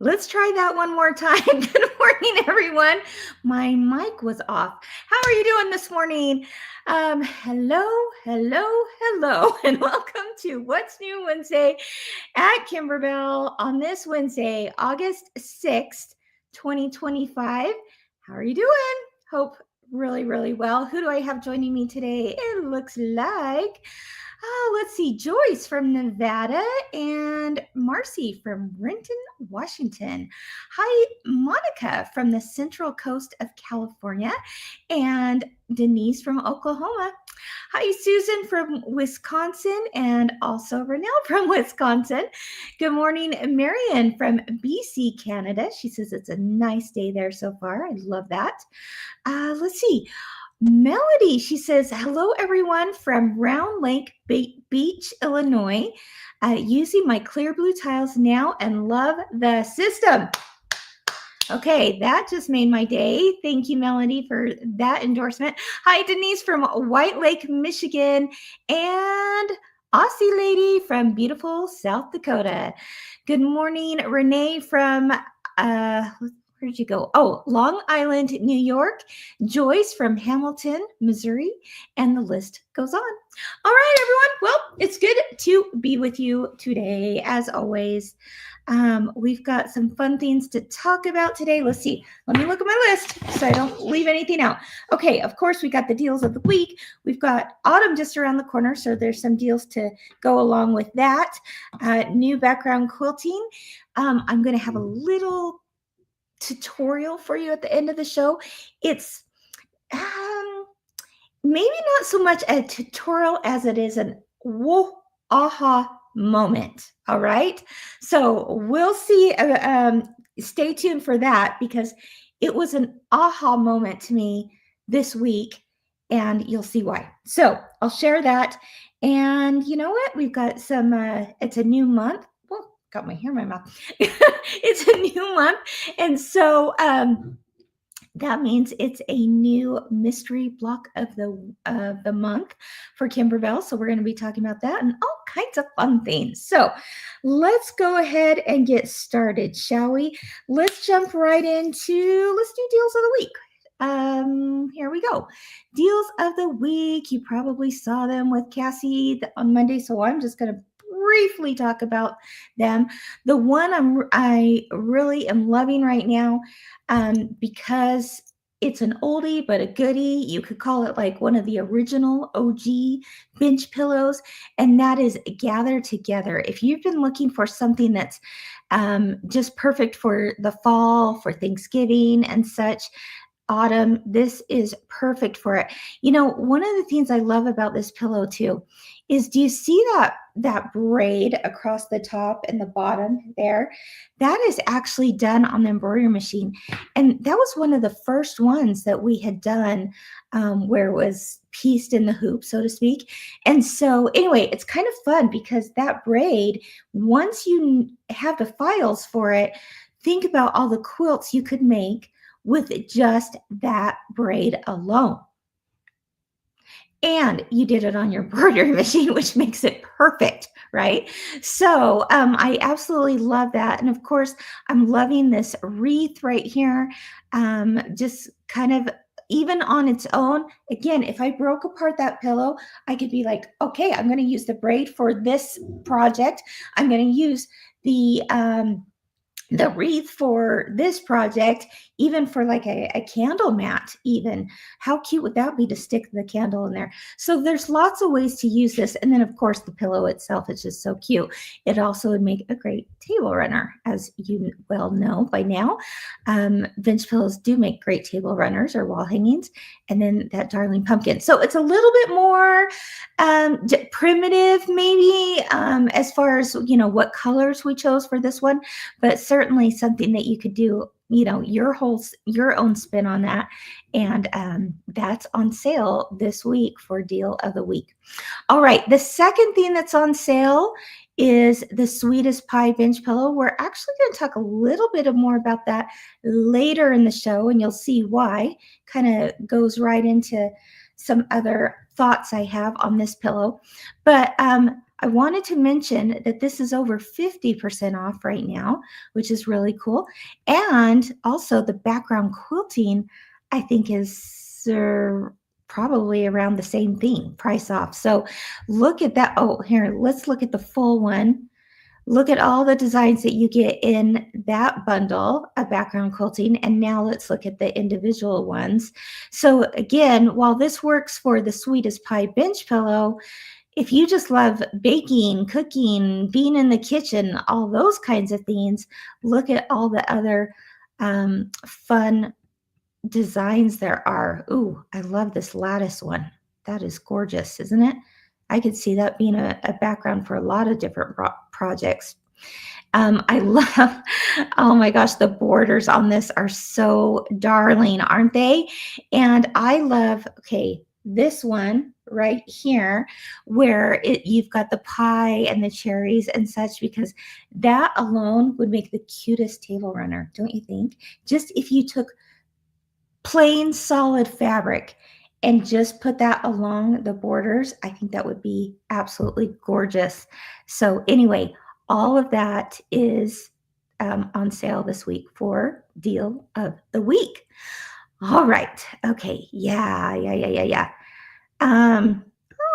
Let's try that one more time. Good morning, everyone. My mic was off. How are you doing this morning? Hello, and welcome to What's New Wednesday at Kimberbell on this Wednesday, August 6th, 2025. How are you doing? Hope really well. Who do I have joining me today? It looks like let's see, Joyce from Nevada and Marcy from Renton, Washington. Hi, Monica from the Central Coast of California and Denise from Oklahoma. Hi, Susan from Wisconsin and also Renelle from Wisconsin. Good morning, Marion from BC, Canada. She says it's a nice day there so far. I love that. Let's see. Melody, she says, hello, everyone from Round Lake Beach, Illinois, using my clear blue tiles now and love the system. Okay, that just made my day. Thank you, Melody, for that endorsement. Hi, Denise from White Lake, Michigan, and Aussie Lady from beautiful South Dakota. Good morning, Renee from where did you go? Oh, Long Island, New York. Joyce from Hamilton, Missouri, and the list goes on. All right, everyone. Well, it's good to be with you today, as always. We've got some fun things to talk about today. Let's see. Let me look at my list so I don't leave anything out. Okay, of course, we got the deals of the week. We've got autumn just around the corner, so there's some deals to go along with that. New background quilting. I'm going to have a little tutorial for you at the end of the show. It's maybe not so much a tutorial as it is an whoa, aha moment. All right. So we'll see. Stay tuned for that because it was an aha moment to me this week and you'll see why. So I'll share that. And you know what? We've got some, it's a new month. Got my hair in my mouth. It's a new month. And so that means it's a new mystery block of the month for Kimberbell. So we're going to be talking about that and all kinds of fun things. So let's go ahead and get started, shall we? Let's jump right into, let's do deals of the week. Here we go. Deals of the week. You probably saw them with Cassie on Monday. So I'm just going to briefly talk about them. The one I really am loving right now, because it's an oldie but a goodie. You could call it like one of the original OG bench pillows, and that is Gather Together. If you've been looking for something that's just perfect for the fall, for Thanksgiving and such, autumn, this is perfect for it. You know, one of the things I love about this pillow too is, do you see that braid across the top and the bottom there? That is actually done on the embroidery machine. And that was one of the first ones that we had done where it was pieced in the hoop, so to speak. And so anyway, it's kind of fun because that braid, once you have the files for it, think about all the quilts you could make with just that braid alone. And you did it on your embroidery machine, which makes it perfect, right? So I absolutely love that. And of course, I'm loving this wreath right here. Just kind of, even on its own, again, if I broke apart that pillow, I could be like, okay, I'm going to use the braid for this project. I'm going to use the wreath for this project, even for like a candle mat. Even how cute would that be to stick the candle in there? So there's lots of ways to use this. And then of course the pillow itself is just so cute. It also would make a great table runner, as you well know by now. Bench pillows do make great table runners or wall hangings. And then that darling pumpkin. So it's a little bit more primitive, maybe, as far as, you know, what colors we chose for this one, but certainly something that you could do, you know, your own spin on that. And that's on sale this week for deal of the week. All right. The second thing that's on sale is the Sweetest Pie bench pillow. We're actually going to talk a little bit more about that later in the show, and you'll see why. Kind of goes right into some other thoughts I have on this pillow. But I wanted to mention that this is over 50% off right now, which is really cool. And also the background quilting, I think is probably around the same thing, price off. So look at that. Oh, here, let's look at the full one. Look at all the designs that you get in that bundle of background quilting. And now let's look at the individual ones. So again, while this works for the Sweetest Pie bench pillow, if you just love baking, cooking, being in the kitchen, all those kinds of things, look at all the other fun designs there are. Ooh, I love this lattice one. That is gorgeous, isn't it? I could see that being a background for a lot of different projects. I love, oh my gosh, the borders on this are so darling, aren't they? And I love, okay, this one right here where you've got the pie and the cherries and such, because that alone would make the cutest table runner, don't you think? Just if you took plain solid fabric and just put that along the borders, I think that would be absolutely gorgeous. So anyway, all of that is on sale this week for deal of the week. All right. Okay. Yeah. Um,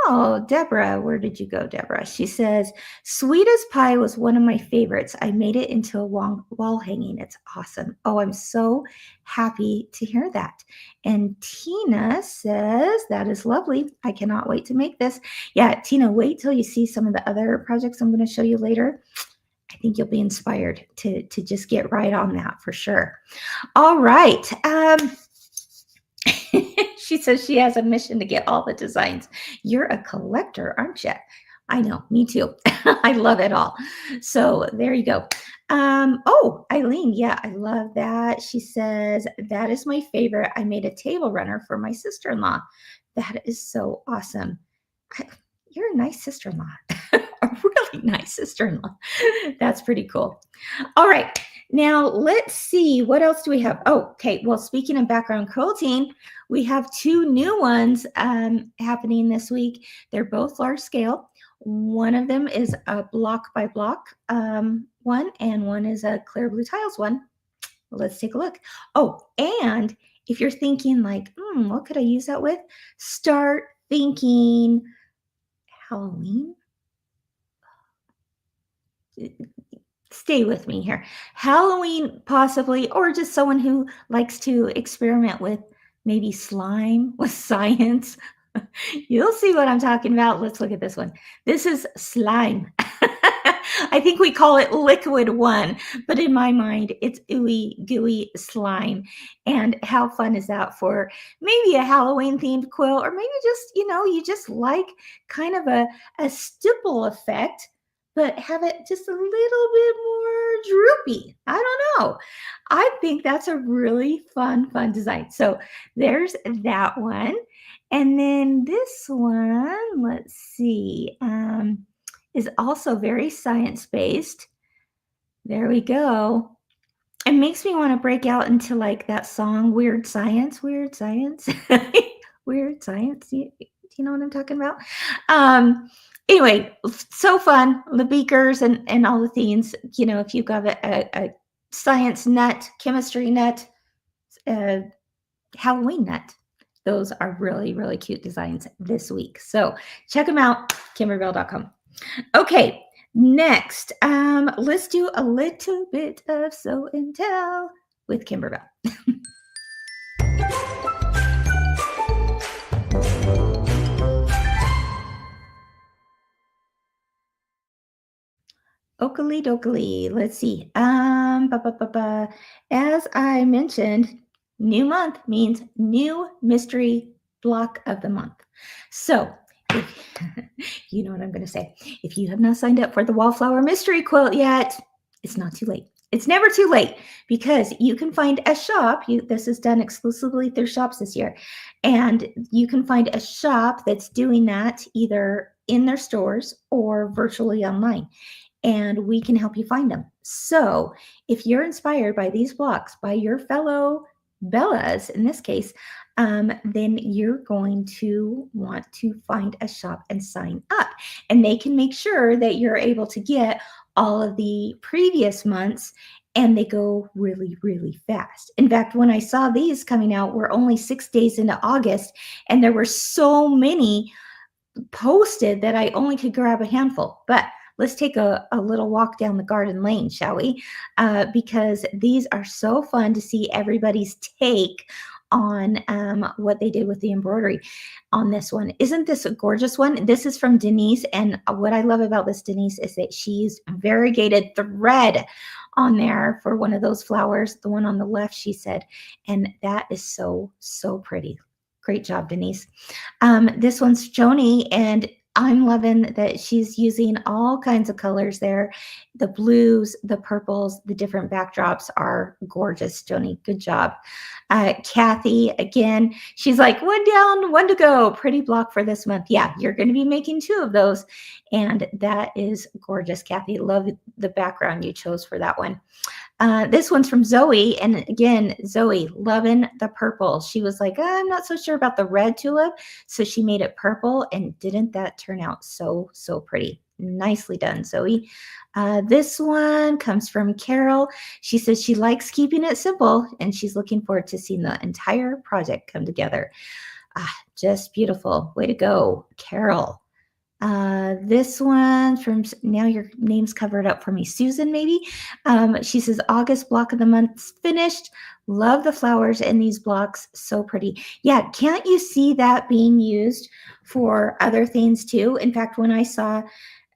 oh, Deborah, where did you go, Deborah? She says, Sweetest Pie was one of my favorites. I made it into a wall hanging. It's awesome. Oh, I'm so happy to hear that. And Tina says, that is lovely. I cannot wait to make this. Yeah, Tina, wait till you see some of the other projects I'm going to show you later. I think you'll be inspired to just get right on that for sure. All right. She says she has a mission to get all the designs. You're a collector, aren't you? I know, me too. I love it all. So there you go. Oh, Eileen, yeah, I love that. She says, that is my favorite. I made a table runner for my sister-in-law. That is so awesome. You're a nice sister-in-law. A really nice sister-in-law. That's pretty cool. All right. Now, let's see. What else do we have? Oh, okay. Well, speaking of background quilting, we have two new ones happening this week. They're both large scale. One of them is a block by block one, and one is a clear blue tiles one. Let's take a look. Oh, and if you're thinking like, what could I use that with? Start thinking Halloween. Stay with me here. Halloween, possibly, or just someone who likes to experiment with maybe slime with science. You'll see what I'm talking about. Let's look at this one. This is slime. I think we call it liquid one, but in my mind, it's ooey gooey slime. And how fun is that for maybe a Halloween themed quilt, or maybe just, you just like kind of a stipple effect, but have it just a little bit more droopy. I don't know. I think that's a really fun design. So there's that one. And then this one, let's see, is also very science-based. There we go. It makes me want to break out into like that song, Weird Science, Weird Science, Weird Science. You know what I'm talking about? Anyway, so fun, the beakers and all the things, if you've got a science nut, chemistry nut, Halloween nut, those are really, really cute designs this week. So check them out, kimberbell.com. Okay, next, let's do a little bit of show and tell with Kimberbell. Oakley dokley. Let's see. As I mentioned, new month means new mystery block of the month. So, you know what I'm going to say. If you have not signed up for the Wallflower Mystery Quilt yet, it's not too late. It's never too late, because you can find a shop. This is done exclusively through shops this year. And you can find a shop that's doing that either in their stores or virtually online. And we can help you find them. So if you're inspired by these blocks, by your fellow Bella's, in this case, then you're going to want to find a shop and sign up. And they can make sure that you're able to get all of the previous months, and they go really, really fast. In fact, when I saw these coming out, we're only 6 days into August, and there were so many posted that I only could grab a handful. But let's take a little walk down the garden lane, shall we? Because these are so fun to see everybody's take on what they did with the embroidery on this one. Isn't this a gorgeous one? This is from Denise. And what I love about this, Denise, is that she used variegated thread on there for one of those flowers. The one on the left, she said. And that is so, so pretty. Great job, Denise. This one's Joni, and I'm loving that she's using all kinds of colors there. The blues, the purples, the different backdrops are gorgeous, Joni. Good job. Kathy, again, she's like, one down, one to go. Pretty block for this month. Yeah, you're going to be making 2 of those. And that is gorgeous, Kathy. Love the background you chose for that one. This one's from Zoe. And again, Zoe, loving the purple. She was like, I'm not so sure about the red tulip. So she made it purple. And didn't that turn out so, so pretty? Nicely done, Zoe. This one comes from Carol. She says she likes keeping it simple, and she's looking forward to seeing the entire project come together. Just beautiful. Way to go, Carol. This one from, now your name's covered up for me, Susan, maybe. She says, August block of the month's finished. Love the flowers in these blocks. So pretty. Yeah, can't you see that being used for other things too? In fact, when I saw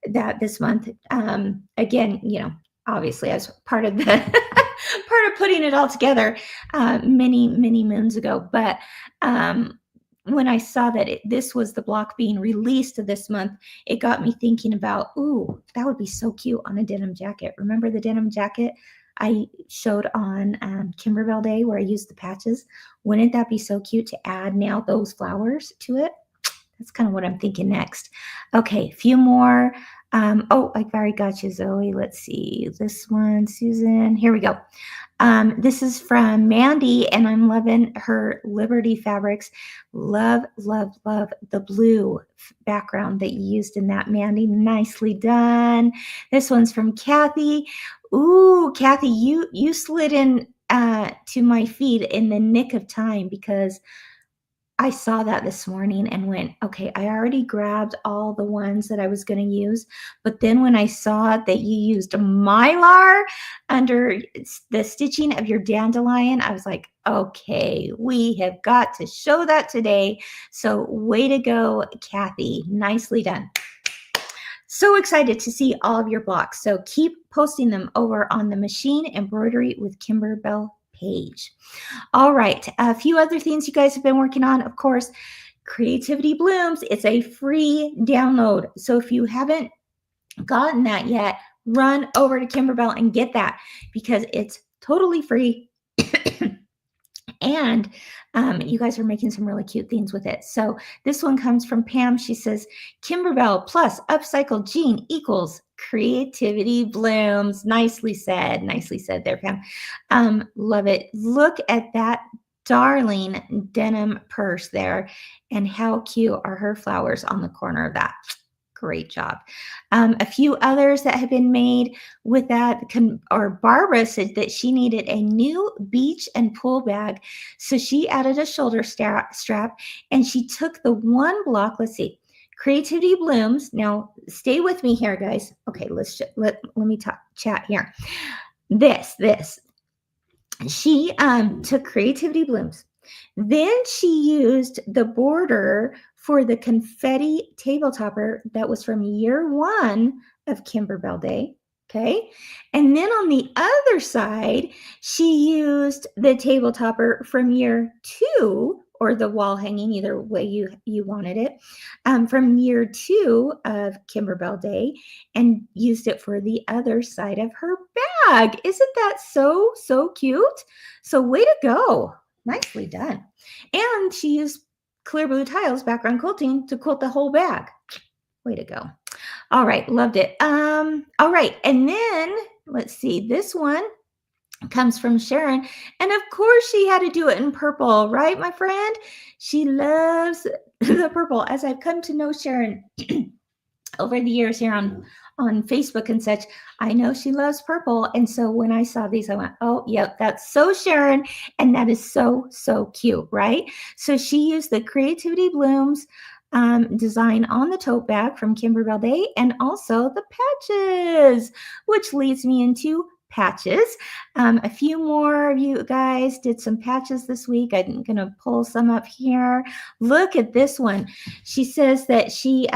that this month, again, obviously as part of the part of putting it all together many, many moons ago, but when I saw that this was the block being released this month, it got me thinking about, ooh, that would be so cute on a denim jacket. Remember the denim jacket I showed on Kimberbell Day where I used the patches? Wouldn't that be so cute to add now those flowers to it? That's kind of what I'm thinking next. Okay, a few more. Oh, I've already got you, Zoe. Let's see. This one, Susan. Here we go. This is from Mandy, and I'm loving her Liberty Fabrics. Love, love, love the blue background that you used in that, Mandy. Nicely done. This one's from Kathy. Ooh, Kathy, you slid in to my feed in the nick of time because I saw that this morning and went, okay, I already grabbed all the ones that I was going to use. But then when I saw that you used Mylar under the stitching of your dandelion, I was like, okay, we have got to show that today. So way to go, Kathy. Nicely done. So excited to see all of your blocks. So keep posting them over on the Machine Embroidery with Kimberbell page. All right, a few other things you guys have been working on, of course, Creativity Blooms. It's a free download. So if you haven't gotten that yet, run over to Kimberbell and get that because it's totally free. And you guys are making some really cute things with it. So this one comes from Pam. She says, Kimberbell plus upcycled jean equals Creativity Blooms. Nicely said there, Pam. Love it. Look at that darling denim purse there, and how cute are her flowers on the corner of that. Great job. A few others that have been made with that, Barbara said that she needed a new beach and pool bag. So she added a shoulder strap, and she took the one block. Let's see. Creativity Blooms. Now, stay with me here, guys. Okay, let me chat here. This. She took Creativity Blooms. Then she used the border for the confetti table topper that was from year 1 of Kimberbell Day. Okay. And then on the other side, she used the table topper from year 2, or the wall hanging, either way you wanted it, from year 2 of Kimberbell Day, and used it for the other side of her bag. Isn't that so, so cute? So way to go. Nicely done. And she used clear blue tiles, Background Quilting, to quilt the whole bag. Way to go. All right, loved it. All right, and then let's see, this one comes from Sharon. And of course, she had to do it in purple, right, my friend? She loves the purple. As I've come to know Sharon over the years here on Facebook and such, I know she loves purple. And so when I saw these, I went, oh, yep, that's so Sharon. And that is so, so cute, right? So she used the Creativity Blooms design on the tote bag from Kimberbell Day, and also the patches, which leads me into patches. A few more of you guys did some patches this week. I'm going to pull some up here. Look at this one. She says that she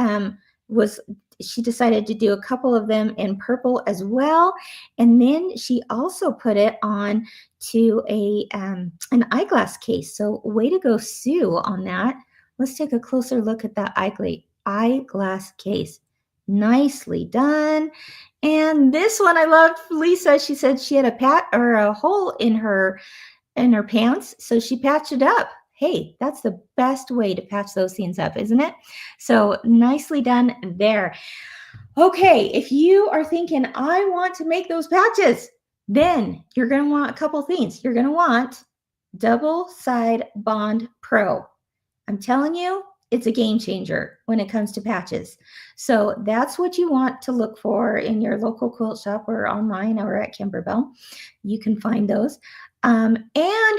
decided to do a couple of them in purple as well, and then she also put it on to an eyeglass case. So way to go, Sue, on that. Let's take a closer look at that eyeglass case. Nicely done. And this one I loved, Lisa. She said she had a hole in her pants, so she patched it up. Hey, that's the best way to patch those things up, isn't it? So nicely done there. Okay, if you are thinking, I want to make those patches, then you're going to want a couple things. You're going to want Double Side Bond Pro. I'm telling you, it's a game changer when it comes to patches. So that's what you want to look for in your local quilt shop or online or at Kimberbell. You can find those. And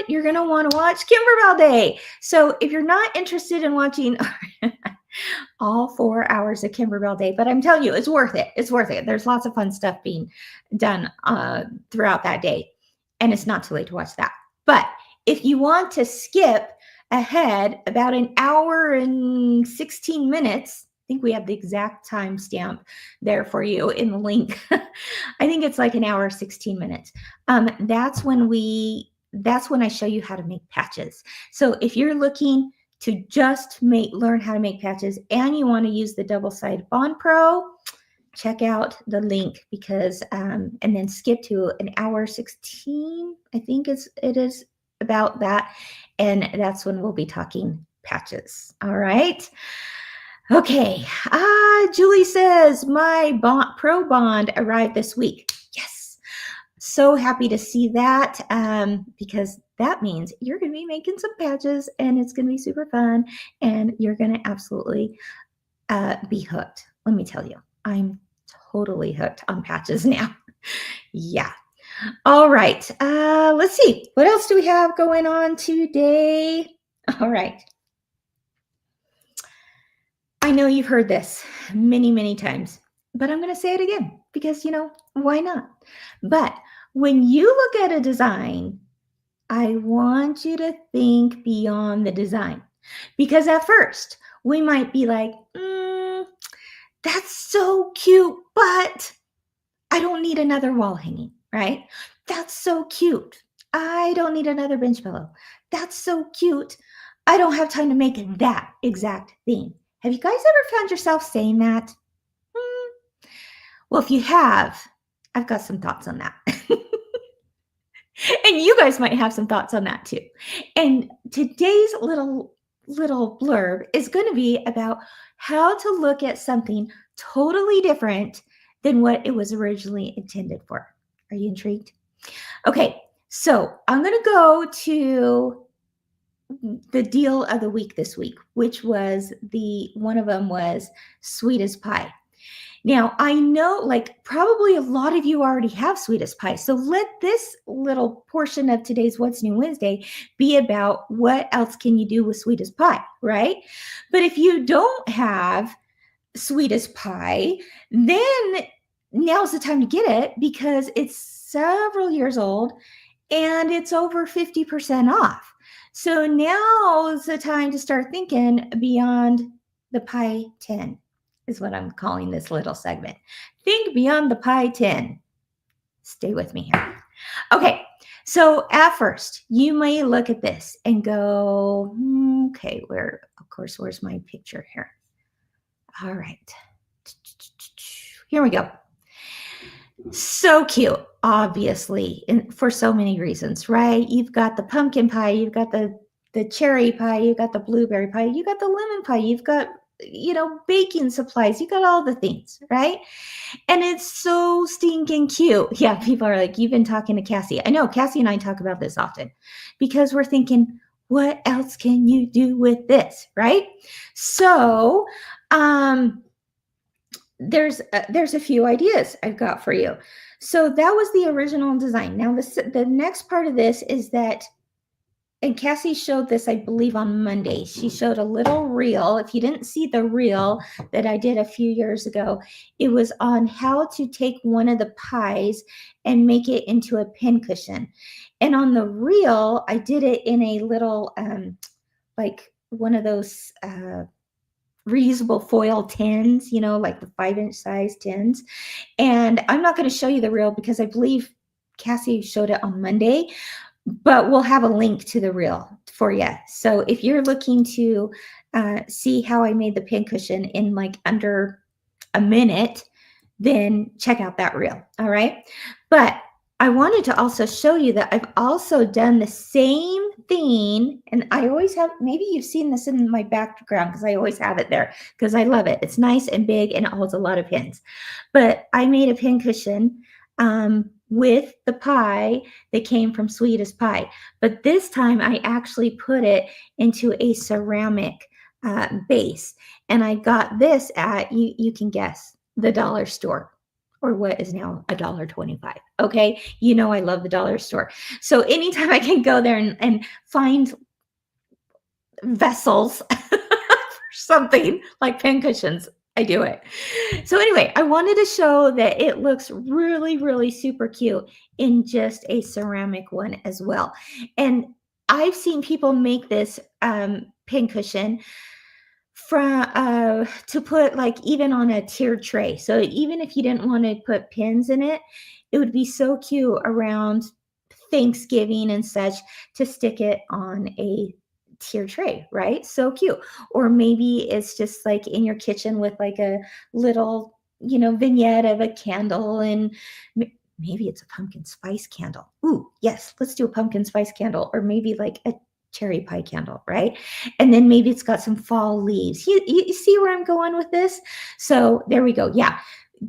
you're going to want to watch Kimberbell Day. So if you're not interested in watching all 4 hours of Kimberbell Day, but I'm telling you, it's worth it. It's worth it. There's lots of fun stuff being done throughout that day. And it's not too late to watch that. But if you want to skip ahead about an hour and 16 minutes, I think we have the exact timestamp there for you in the link. I think it's like an hour, 16 minutes. That's when I show you how to make patches. So if you're looking to just learn how to make patches and you want to use the Double Side Bond Pro, check out the link because, and then skip to an hour 16. I think it is about that. And that's when we'll be talking patches. All right. Okay. Julie says my Pro Bond arrived this week. Yes. So happy to see that because that means you're going to be making some patches and it's going to be super fun and you're going to absolutely be hooked. Let me tell you, I'm totally hooked on patches now. Yeah. All right. Let's see. What else do we have going on today? All right. I know you've heard this many, many times, but I'm going to say it again because, why not? But when you look at a design, I want you to think beyond the design because at first we might be like, that's so cute, but I don't need another wall hanging, right? That's so cute. I don't need another bench pillow. That's so cute. I don't have time to make that exact thing. Have you guys ever found yourself saying that? Well, if you have, I've got some thoughts on that. And you guys might have some thoughts on that too. And today's little blurb is going to be about how to look at something totally different than what it was originally intended for. Are you intrigued? Okay, so I'm going to go to the deal of the week this week, which was one of them was Sweetest Pie. Now, I know probably a lot of you already have Sweetest Pie. So let this little portion of today's What's New Wednesday be about what else can you do with Sweetest Pie, right? But if you don't have Sweetest Pie, then now's the time to get it because it's several years old and it's over 50% off. So now's the time to start thinking beyond the pie tin is what I'm calling this little segment. Think beyond the pie tin. Stay with me here. Okay, so at first you may look at this and go, okay, where's my picture here? All right, here we go. So cute, obviously, and for so many reasons, right? You've got the pumpkin pie, you've got the cherry pie, you've got the blueberry pie, you've got the lemon pie, you've got baking supplies. You got all the things, right? And it's so stinking cute. Yeah, people are like, you've been talking to Cassie. I know Cassie and I talk about this often because we're thinking, what else can you do with this, right? So, there's a few ideas I've got for you. So that was the original design. Now the next part of this is that, and Cassie showed this, I believe, on Monday. She showed a little reel. If you didn't see the reel that I did a few years ago, it was on how to take one of the pies and make it into a pincushion. And on the reel, I did it in a little, like one of those reusable foil tins, like the 5-inch size tins. And I'm not going to show you the reel because I believe Cassie showed it on Monday, but we'll have a link to the reel for you. So if you're looking to see how I made the pincushion in like under a minute, then check out that reel. All right. But I wanted to also show you that I've also done the same thing. And I always have, maybe you've seen this in my background because I always have it there because I love it. It's nice and big and it holds a lot of pins. But I made a pincushion with the pie that came from Sweetest Pie. But this time I actually put it into a ceramic base. And I got this at, you can guess, the dollar store, or what is now $1.25. Okay. I love the dollar store. So anytime I can go there and find vessels for something like pincushions, I do it. So anyway, I wanted to show that it looks really, really super cute in just a ceramic one as well. And I've seen people make this pincushion to put like even on a tiered tray. So even if you didn't want to put pins in it, it would be so cute around Thanksgiving and such to stick it on a tier tray, right? So cute. Or maybe it's just like in your kitchen with like a little, vignette of a candle, and maybe it's a pumpkin spice candle. Ooh, yes, let's do a pumpkin spice candle, or maybe like a cherry pie candle, right? And then maybe it's got some fall leaves. You see where I'm going with this? So there we go. Yeah.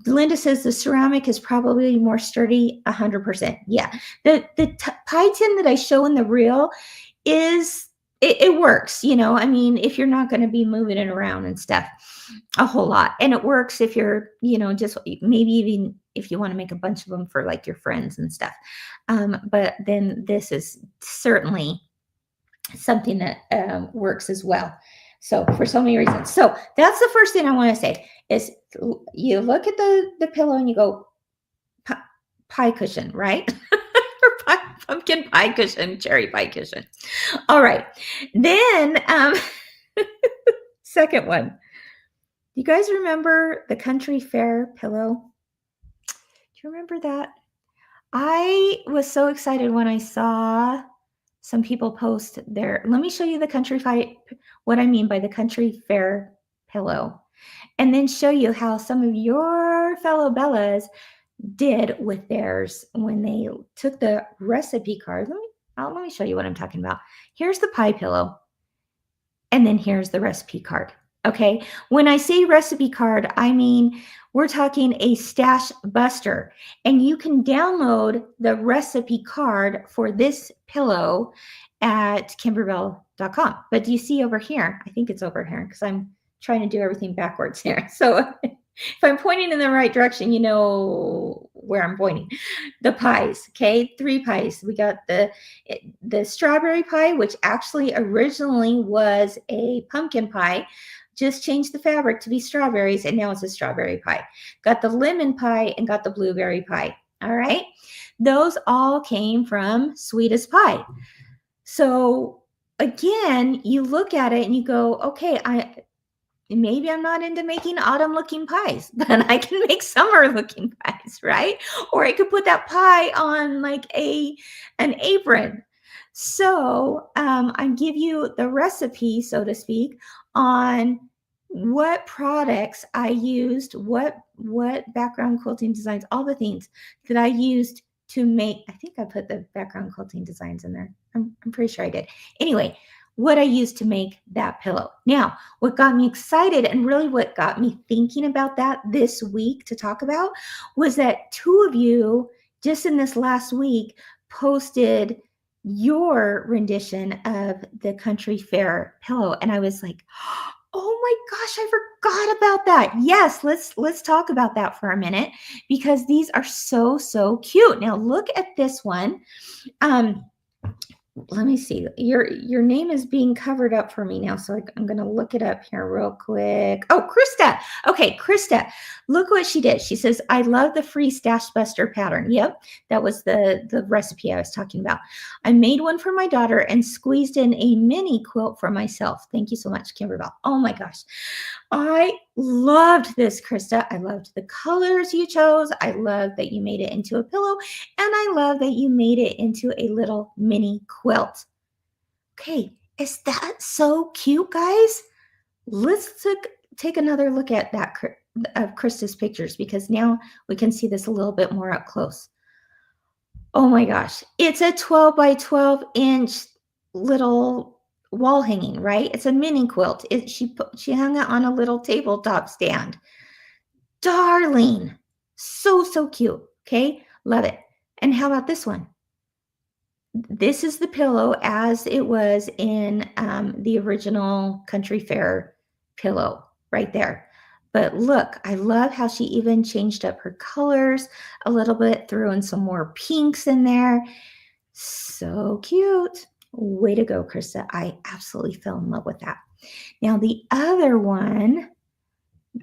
Linda says the ceramic is probably more sturdy, 100%. Yeah. The pie tin that I show in the reel is, it works, I mean, if you're not going to be moving it around and stuff a whole lot. And it works if you're, just maybe even if you want to make a bunch of them for like your friends and stuff. But then this is certainly something that works as well. So for so many reasons. So that's the first thing I want to say is you look at the pillow and you go pie cushion, right? Or pumpkin pie cushion, cherry pie cushion. All right. Then second one. You guys remember the country fair pillow? Do you remember that? I was so excited when I saw some people post there. Let me show you the what I mean by the country fair pillow, and then show you how some of your fellow Bellas did with theirs when they took the recipe card. Let me show you what I'm talking about. Here's the pie pillow, and then here's the recipe card. Okay. When I say recipe card, I mean, we're talking a stash buster, and you can download the recipe card for this pillow at kimberbell.com. But do you see over here? I think it's over here because I'm trying to do everything backwards here. So if I'm pointing in the right direction, you know where I'm pointing. The pies, okay? 3 pies. We got the strawberry pie, which actually originally was a pumpkin pie. Just changed the fabric to be strawberries, and now it's a strawberry pie. Got the lemon pie and got the blueberry pie. All right. Those all came from Sweetest Pie. So again, you look at it and you go, okay, maybe I'm not into making autumn looking pies, but I can make summer looking pies, right? Or I could put that pie on like an apron. So I give you the recipe, so to speak, on what products I used, what background quilting designs, all the things that I used to make. I think I put the background quilting designs in there. I'm pretty sure I did. Anyway, what I used to make that pillow. Now, what got me excited and really what got me thinking about that this week to talk about was that two of you just in this last week posted your rendition of the country fair pillow. And I was like, oh my gosh, I forgot about that. Yes, let's talk about that for a minute because these are so cute. Now look at this one. Let me see. Your name is being covered up for me now, so I'm going to look it up here real quick. Oh, Krista. Okay, Krista. Look what she did. She says, "I love the free Stash Buster pattern." Yep, that was the recipe I was talking about. I made one for my daughter and squeezed in a mini quilt for myself. Thank you so much, Kimberbell. Oh my gosh. I loved this, Krista. I loved the colors you chose. I love that you made it into a pillow. And I love that you made it into a little mini quilt. Okay, is that so cute, guys? Let's take another look at that of Krista's pictures because now we can see this a little bit more up close. Oh my gosh, it's a 12 by 12 inch little wall hanging, right? It's a mini quilt. She hung it on a little tabletop stand. Darling, so cute. Okay, love it. And how about this one? This is the pillow as it was in the original country fair pillow right there. But look, I love how she even changed up her colors a little bit, threw in some more pinks in there. So cute. Way to go, Krista. I absolutely fell in love with that. Now, the other one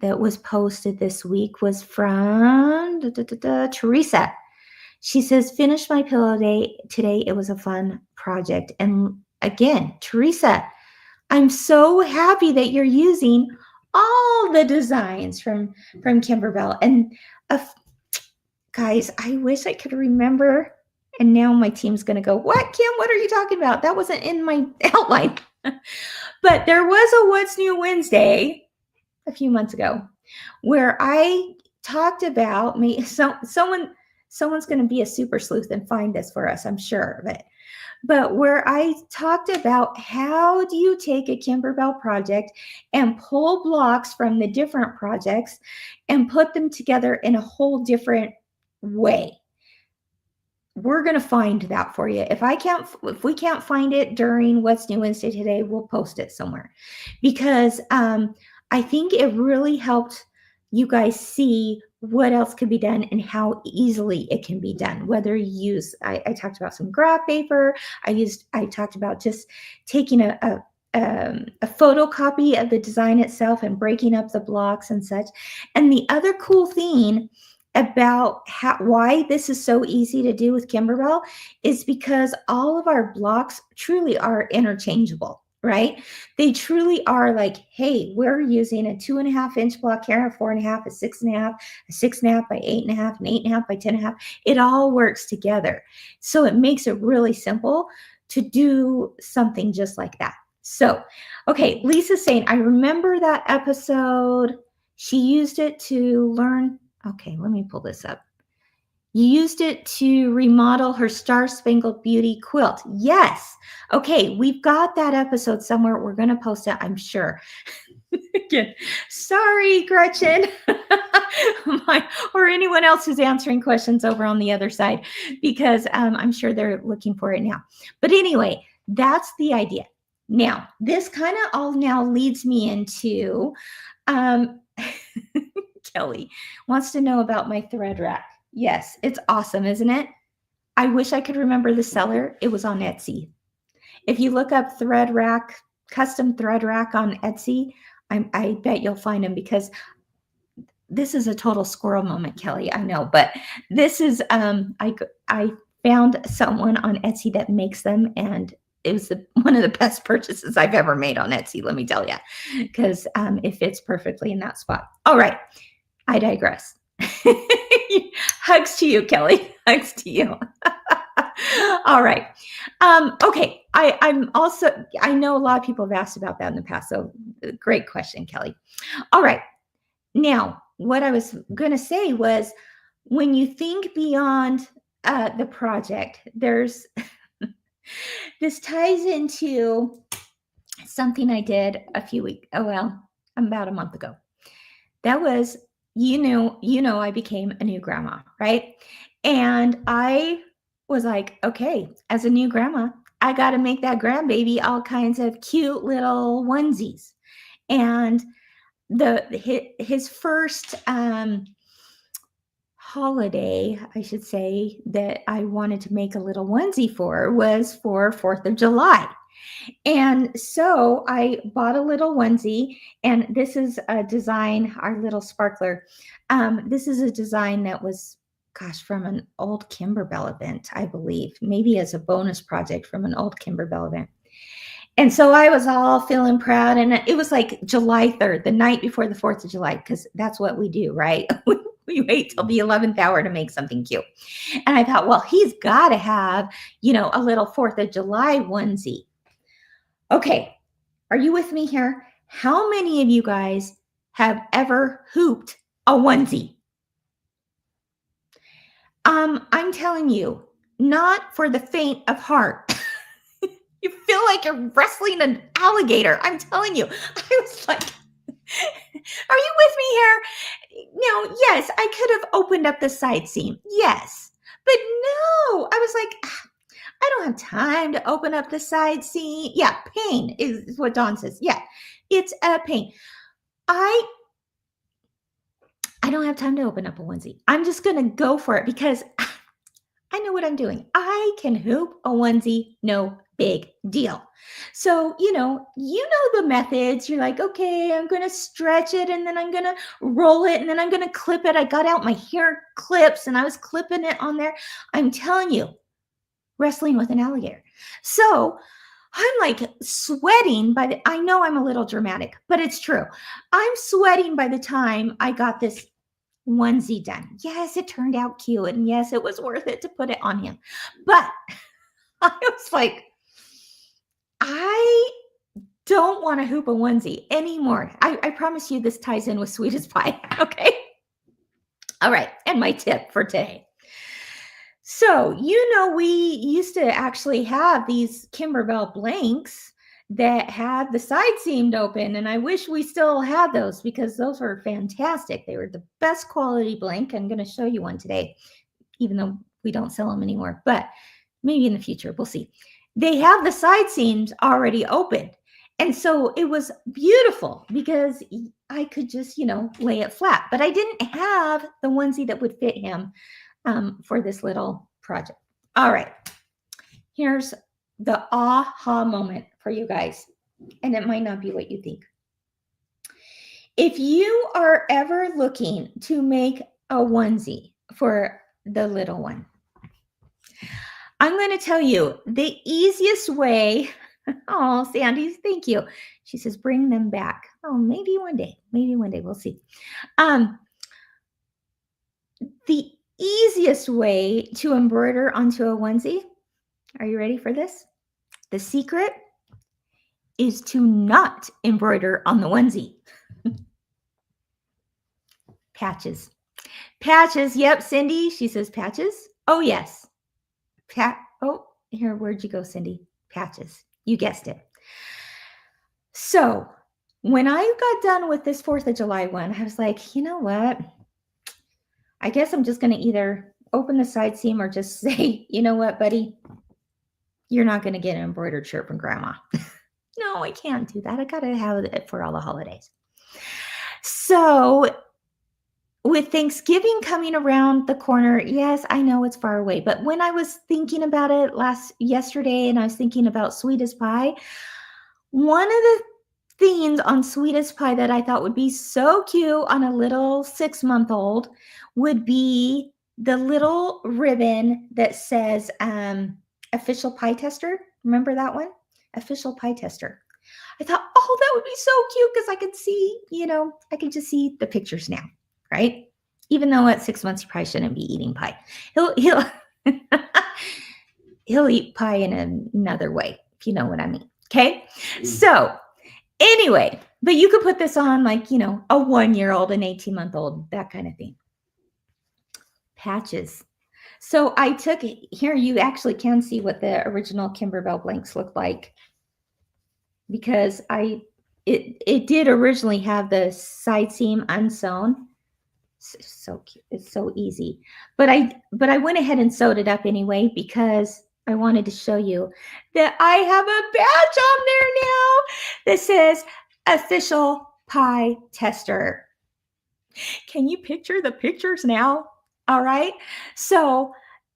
that was posted this week was from Teresa. She says, finished my pillow day today. It was a fun project. And again, Teresa, I'm so happy that you're using all the designs from Kimberbell. And guys, I wish I could remember. And now my team's going to go, what, Kim? What are you talking about? That wasn't in my outline. But there was a What's New Wednesday a few months ago where I talked about me. Someone's going to be a super sleuth and find this for us, I'm sure of it. But where I talked about how do you take a Kimberbell project and pull blocks from the different projects and put them together in a whole different way. We're going to find that for you. If we can't find it during What's New Wednesday today, we'll post it somewhere because I think it really helped you guys see what else could be done and how easily it can be done. Whether you use, I talked about some graph paper. I talked about just taking a photocopy of the design itself and breaking up the blocks and such. And the other cool thing about why this is so easy to do with Kimberbell is because all of our blocks truly are interchangeable. Right? They truly are like, hey, we're using a 2.5 inch block here, a 4.5, a 6.5, a 6.5 by 8.5, an 8.5 by 10.5. It all works together. So it makes it really simple to do something just like that. So, okay, Lisa's saying, I remember that episode. She used it to learn. Okay, let me pull this up. You used it to remodel her Star Spangled Beauty quilt. Yes. Okay, we've got that episode somewhere. We're going to post it, I'm sure. Again, sorry, Gretchen, or anyone else who's answering questions over on the other side, because I'm sure they're looking for it now. But anyway, that's the idea. Now, this kind of all now leads me into Kelly wants to know about my thread rack. Yes, it's awesome, isn't it? I wish I could remember the seller. It was on Etsy. If you look up thread rack, custom thread rack on Etsy, I bet you'll find them because this is a total squirrel moment, Kelly. I know, but this is I found someone on Etsy that makes them, and it was one of the best purchases I've ever made on Etsy. Let me tell you, because it fits perfectly in that spot. All right, I digress. Hugs to you, Kelly. Hugs to you. All right. Okay. I know a lot of people have asked about that in the past. So great question, Kelly. All right. Now, what I was going to say was when you think beyond the project, there's this ties into something I did about a month ago. That was, I became a new grandma, right? And I was like, okay, as a new grandma, I got to make that grandbaby all kinds of cute little onesies. And his first holiday, I should say, that I wanted to make a little onesie for was for 4th of July. And so I bought a little onesie, and this is a design, our little sparkler. This is a design that was, gosh, from an old Kimberbell event, I believe, maybe as a bonus project from an old Kimberbell event. And so I was all feeling proud, and it was like July 3rd, the night before the 4th of July, because that's what we do, right? We wait till the 11th hour to make something cute. And I thought, well, he's got to have, a little 4th of July onesie. Okay, are you with me here? How many of you guys have ever hooped a onesie? I'm telling you, not for the faint of heart. You feel like you're wrestling an alligator. I'm telling you. I was like, are you with me here? No, yes, I could have opened up the side seam. Yes. But no, I was like, I don't have time to open up the side seam. Yeah, pain is what Dawn says. Yeah, it's a pain. I don't have time to open up a onesie. I'm just going to go for it because I know what I'm doing. I can hoop a onesie, no big deal. So, you know the methods. You're like, okay, I'm going to stretch it, and then I'm going to roll it, and then I'm going to clip it. I got out my hair clips and I was clipping it on there. I'm telling you, wrestling with an alligator. So I'm like sweating I know I'm a little dramatic, but it's true. I'm sweating by the time I got this onesie done. Yes, it turned out cute. And yes, it was worth it to put it on him. But I was like, I don't want to hoop a onesie anymore. I promise you this ties in with Sweetest Pie. Okay. All right. And my tip for today. So, we used to actually have these Kimberbell blanks that had the side seamed open. And I wish we still had those because those were fantastic. They were the best quality blank. I'm going to show you one today, even though we don't sell them anymore, but maybe in the future, we'll see. They have the side seams already opened. And so it was beautiful because I could just, lay it flat, but I didn't have the onesie that would fit him for this little project. All right. Here's the aha moment for you guys. And it might not be what you think. If you are ever looking to make a onesie for the little one, I'm going to tell you the easiest way. Oh, Sandy, thank you. She says, bring them back. Oh, maybe one day. We'll see. The easiest way to embroider onto a onesie, are you ready for this? The secret is to not embroider on the onesie. Patches. Yep, Cindy, she says patches. Oh, yes. Here, where'd you go, Cindy? Patches. You guessed it. So when I got done with this 4th of July one, I was like, you know what? I guess I'm just going to either open the side seam or just say, you know what, buddy? You're not going to get an embroidered shirt from Grandma. No, I can't do that. I got to have it for all the holidays. So with Thanksgiving coming around the corner, yes, I know it's far away, but when I was thinking about it yesterday and I was thinking about Sweetest Pie, one of the things on Sweetest Pie that I thought would be so cute on a little 6-month-old would be the little ribbon that says official pie tester. Remember that one? Official pie tester. I thought, oh, that would be so cute because I could see, I can just see the pictures now, right? Even though at 6 months, you probably shouldn't be eating pie. He'll eat pie in another way, if you know what I mean. Okay. So anyway, but you could put this on like, a 1-year-old, an 18-month-old, that kind of thing. Patches. So I took here, you actually can see what the original Kimberbell blanks look like. because it did originally have the side seam unsewn. So cute. It's so easy. But I went ahead and sewed it up anyway because I wanted to show you that I have a badge on there now that says official pie tester. Can you picture the pictures now? All right. So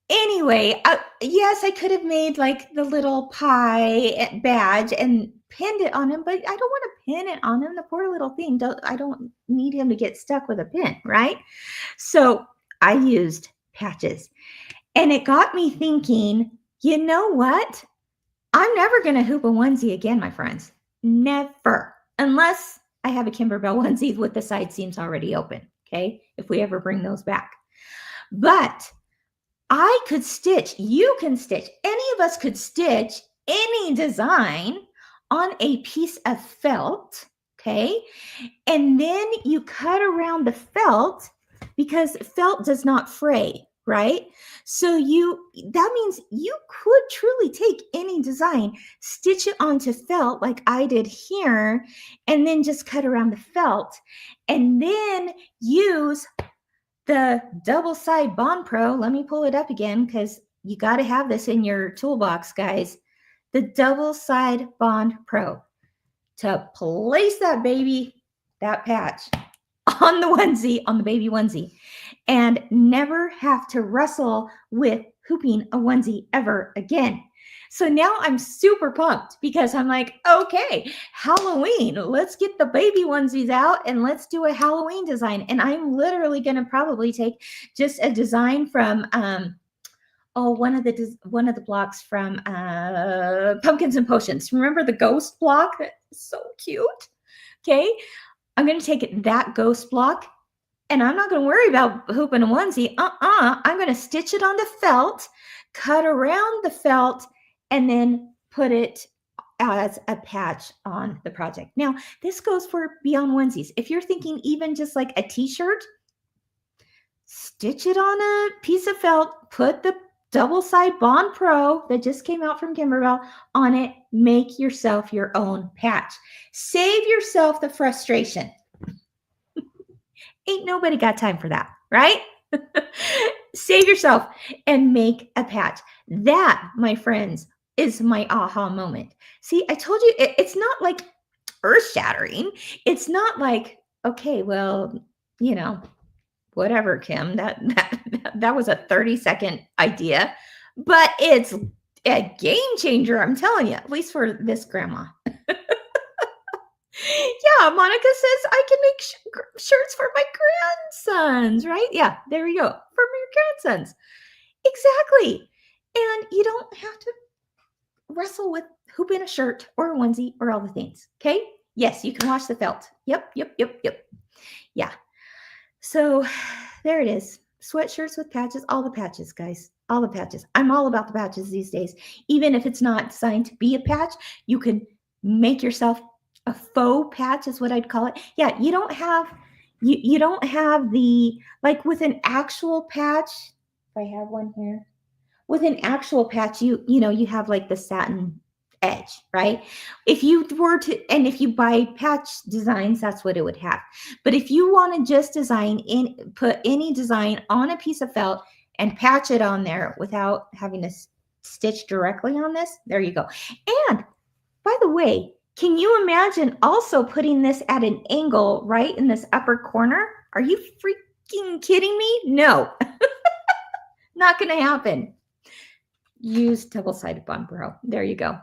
anyway, yes, I could have made like the little pie badge and pinned it on him, but I don't want to pin it on him. The poor little thing. I don't need him to get stuck with a pin, right? So I used patches, and it got me thinking, you know what? I'm never going to hoop a onesie again, my friends. Never. Unless I have a Kimberbell onesie with the side seams already open. Okay. If we ever bring those back. But I could stitch, you can stitch, any of us could stitch any design on a piece of felt. Okay. And then you cut around the felt because felt does not fray, right? So that means you could truly take any design, stitch it onto felt like I did here, and then just cut around the felt, and then use the double side Bond Pro. Let me pull it up again because you got to have this in your toolbox, guys. The double side Bond Pro to place that patch on the onesie, on the baby onesie, and never have to wrestle with hooping a onesie ever again. So now I'm super pumped because I'm like, okay, Halloween, let's get the baby onesies out and let's do a Halloween design. And I'm literally going to probably take just a design from one of the blocks from Pumpkins and Potions. Remember the ghost block? So cute. Okay, I'm going to take that ghost block, and I'm not going to worry about hooping a onesie. I'm going to stitch it on the felt, cut around the felt, and then put it as a patch on the project. Now, this goes for beyond onesies. If you're thinking even just like a t-shirt, stitch it on a piece of felt, put the double side Bond Pro that just came out from Kimberbell on it, make yourself your own patch. Save yourself the frustration. Ain't nobody got time for that, right? Save yourself and make a patch. That, my friends, is my aha moment. See, I told you it's not like earth-shattering. It's not like, okay, well, whatever, Kim, that was a 30-second idea, but it's a game changer, I'm telling you, at least for this grandma. Yeah, Monica says I can make shirts for my grandsons, right? Yeah, there you go. For your grandsons. Exactly. And you don't have to wrestle with hooping a shirt or a onesie or all the things. Okay? Yes, you can wash the felt. Yep. Yeah. So there it is. Sweatshirts with patches, all the patches, guys. All the patches. I'm all about the patches these days. Even if it's not designed to be a patch, you can make yourself a faux patch is what I'd call it. Yeah, you don't have the, like with an actual patch. If I have one here. With an actual patch, you have like the satin edge, right? If you were to, and if you buy patch designs, that's what it would have. But if you want to just put any design on a piece of felt and patch it on there without having to stitch directly on this, there you go. And by the way, can you imagine also putting this at an angle right in this upper corner? Are you freaking kidding me? No, not going to happen. Use double-sided Bond Pro. There you go.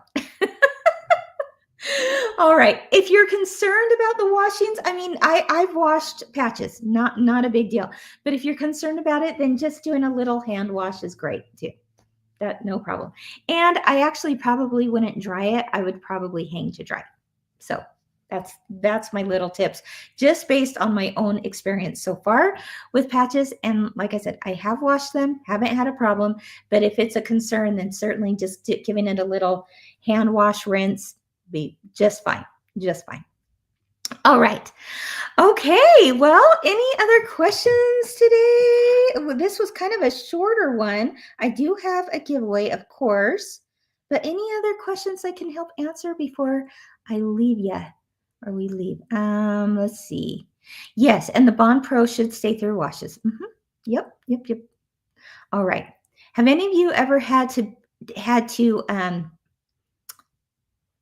All right. If you're concerned about the washings, I mean, I've washed patches, not a big deal. But if you're concerned about it, then just doing a little hand wash is great too. That no problem. And I actually probably wouldn't dry it. I would probably hang to dry. So that's my little tips, just based on my own experience so far with patches. And like I said, I have washed them, haven't had a problem. But if it's a concern, then certainly just giving it a little hand wash, rinse, be just fine. Just fine. All right. Okay. Well, any other questions today? This was kind of a shorter one. I do have a giveaway, of course. But any other questions I can help answer before I leave ya, or we leave. Let's see. Yes, and the Bond Pro should stay through washes. Yep. All right. Have any of you ever had to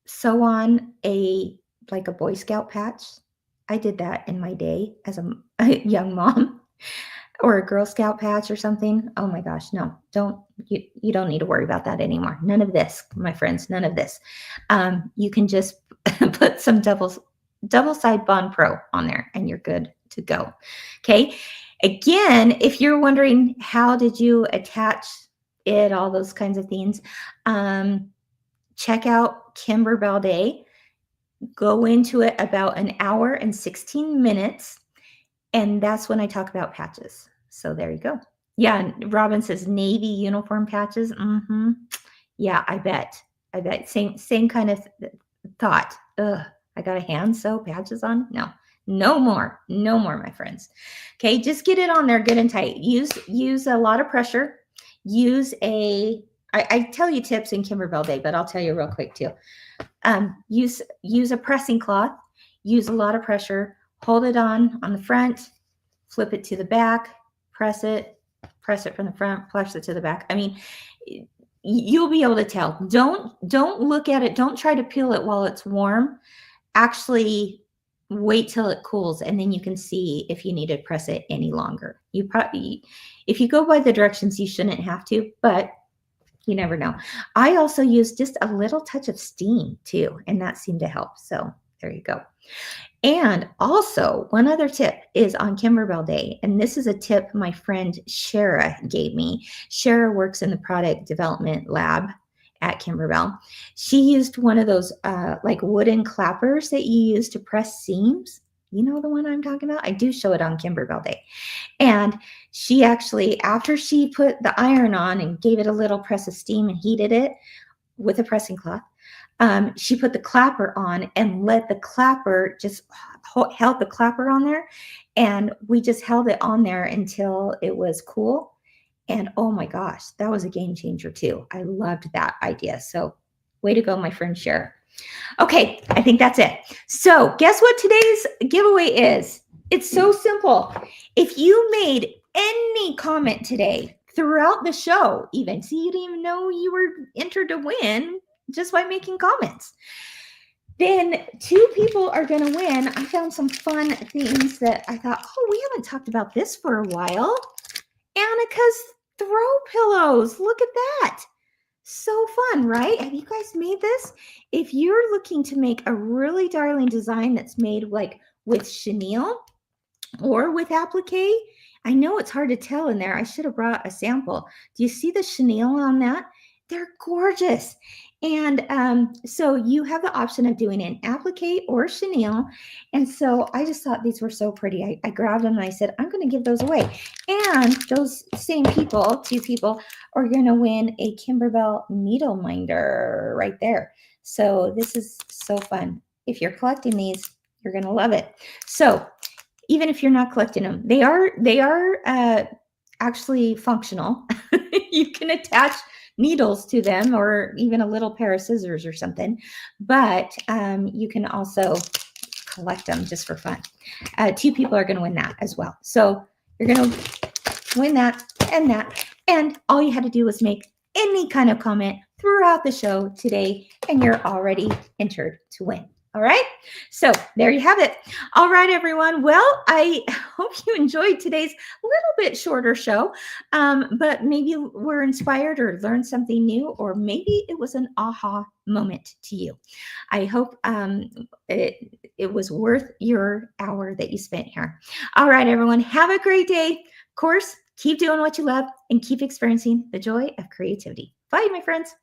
sew on a Boy Scout patch? I did that in my day as a young mom, or a Girl Scout patch or something. Oh my gosh, no, you don't need to worry about that anymore. None of this, my friends, none of this. You can just put some double side Bond Pro on there and you're good to go. Okay. Again, if you're wondering how did you attach it, all those kinds of things, check out Kimberbell Day. Go into it about an hour and 16 minutes. And that's when I talk about patches. So there you go. Yeah, Robin says Navy uniform patches. Yeah, I bet. Same kind of thought. Ugh, I got a hand sew patches on. No more, my friends. Okay, just get it on there good and tight. Use a lot of pressure. I tell you tips in Kimberbell Day, but I'll tell you real quick too. Use a pressing cloth. Use a lot of pressure. Hold it on the front. Flip it to the back. Press it from the front. Press it to the back. I mean, you'll be able to tell. Don't look at it. Don't try to peel it while it's warm. Actually, wait till it cools, and then you can see if you need to press it any longer. If you go by the directions, you shouldn't have to, but you never know. I also use just a little touch of steam too, and that seemed to help. So there you go. And also, one other tip is on Kimberbell Day, and this is a tip my friend Shara gave me. Shara works in the product development lab at Kimberbell. She used one of those like wooden clappers that you use to press seams. You know the one I'm talking about? I do show it on Kimberbell Day. And she actually, after she put the iron on and gave it a little press of steam and heated it with a pressing cloth, she put the clapper on and let the clapper held the clapper on there. And we just held it on there until it was cool. And oh my gosh, that was a game changer too. I loved that idea. So way to go, my friend Cher. Okay, I think that's it. So guess what today's giveaway is? It's so simple. If you made any comment today throughout the show, even, see, you didn't even know you were entered to win just by making comments, then 2 people are going to win. I found some fun things that I thought, oh, we haven't talked about this for a while. Annika's throw pillows. Look at that. So fun, right? Have you guys made this? If you're looking to make a really darling design that's made like with chenille or with applique, I know it's hard to tell in there. I should have brought a sample. Do you see the chenille on that? They're gorgeous. And so you have the option of doing an applique or chenille. And so I just thought these were so pretty. I grabbed them and I said, I'm going to give those away. And those same people, 2 people, are going to win a Kimberbell needle minder right there. So this is so fun. If you're collecting these, you're going to love it. So even if you're not collecting them, they are actually functional. You can attach needles to them or even a little pair of scissors or something, but you can also collect them just for fun. 2 people are going to win that as well. So you're going to win that, and all you had to do was make any kind of comment throughout the show today, and you're already entered to win. All right. So there you have it. All right, everyone. Well, I hope you enjoyed today's little bit shorter show, but maybe we're inspired or learned something new, or maybe it was an aha moment to you. I hope it was worth your hour that you spent here. All right, everyone. Have a great day. Of course, keep doing what you love and keep experiencing the joy of creativity. Bye, my friends.